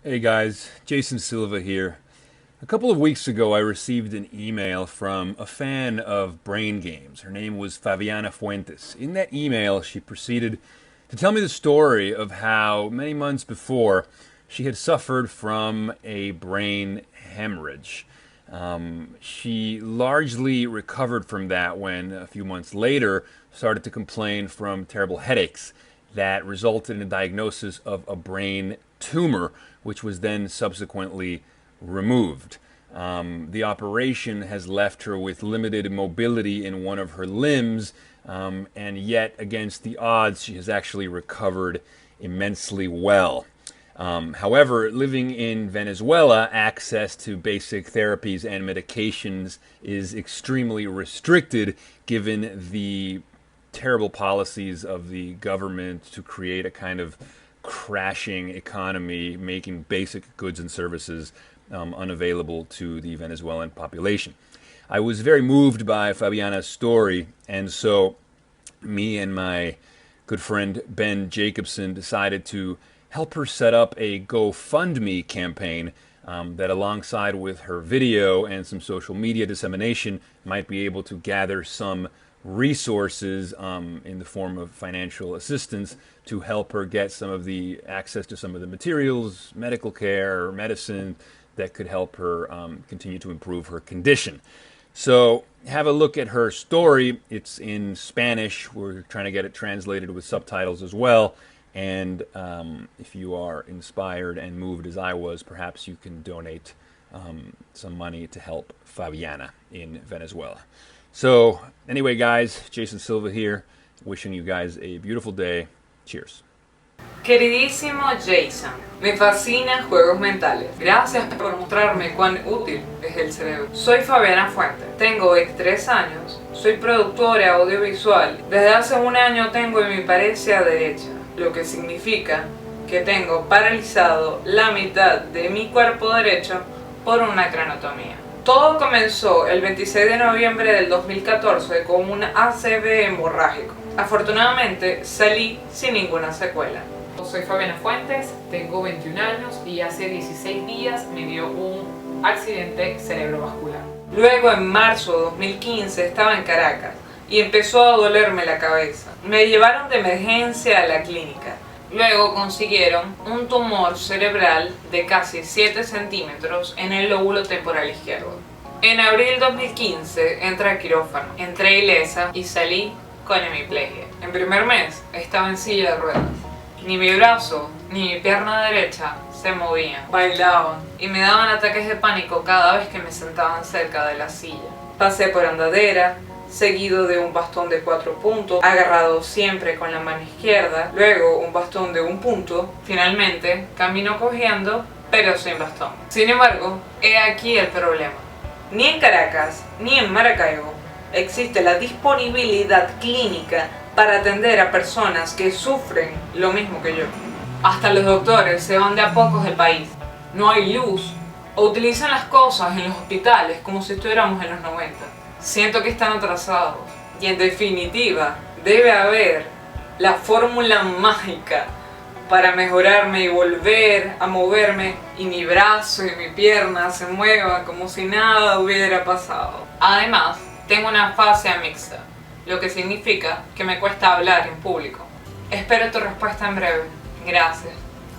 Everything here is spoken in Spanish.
Hey guys, Jason Silva here. A couple of weeks ago I received an email from a fan of Brain Games. Her name was Fabiana Fuentes. In that email she proceeded to tell me the story of how many months before she had suffered from a brain hemorrhage. She largely recovered from that when a few months later started to complain from terrible headaches that resulted in a diagnosis of a brain tumor, which was then subsequently removed. The operation has left her with limited mobility in one of her limbs, and yet, against the odds, she has actually recovered immensely well. However, living in Venezuela, access to basic therapies and medications is extremely restricted given the terrible policies of the government to create a kind of crashing economy, making basic goods and services unavailable to the Venezuelan population. I was very moved by Fabiana's story, and so me and my good friend Ben Jacobson decided to help her set up a Gofundme campaign that, alongside with her video and some social media dissemination, might be able to gather some resources in the form of financial assistance to help her get some of the access to some of the materials, medical care, medicine that could help her continue to improve her condition. So have a look at her story. It's in Spanish. We're trying to get it translated with subtitles as well. And if you are inspired and moved as I was, perhaps you can donate some money to help Fabiana in Venezuela. So anyway, guys, Jason Silva here, wishing you guys a beautiful day. Cheers. Queridísimo Jason, me fascinan juegos mentales. Gracias por mostrarme cuán útil es el cerebro. Soy Fabiana Fuentes, tengo 23 años, soy productora audiovisual. Desde hace un año tengo hemiparesia derecha, lo que significa que tengo paralizado la mitad de mi cuerpo derecho por una craneotomia. Todo comenzó el 26 de noviembre del 2014 con un ACV hemorrágico. Afortunadamente salí sin ninguna secuela. Soy Fabiana Fuentes, tengo 21 años y hace 16 días me dio un accidente cerebrovascular. Luego, en marzo de 2015, estaba en Caracas y empezó a dolerme la cabeza. Me llevaron de emergencia a la clínica. Luego consiguieron un tumor cerebral de casi 7 centímetros en el lóbulo temporal izquierdo. En abril 2015 entré a quirófano, entré ilesa y salí con hemiplegia. En primer mes estaba en silla de ruedas. Ni mi brazo ni mi pierna derecha se movían, bailaban y me daban ataques de pánico cada vez que me sentaban cerca de la silla. Pasé por andadera, seguido de un bastón de 4 puntos, agarrado siempre con la mano izquierda, luego un bastón de 1 punto, finalmente camino cojeando pero sin bastón. Sin embargo, he aquí el problema. Ni en Caracas ni en Maracaibo existe la disponibilidad clínica para atender a personas que sufren lo mismo que yo. Hasta los doctores se van de a pocos del país. No hay luz o utilizan las cosas en los hospitales como si estuviéramos en los 90. Siento que están atrasados y, en definitiva, debe haber la fórmula mágica para mejorarme y volver a moverme y mi brazo y mi pierna se muevan como si nada hubiera pasado. Además, tengo una fascia mixta, lo que significa que me cuesta hablar en público. Espero tu respuesta en breve. Gracias.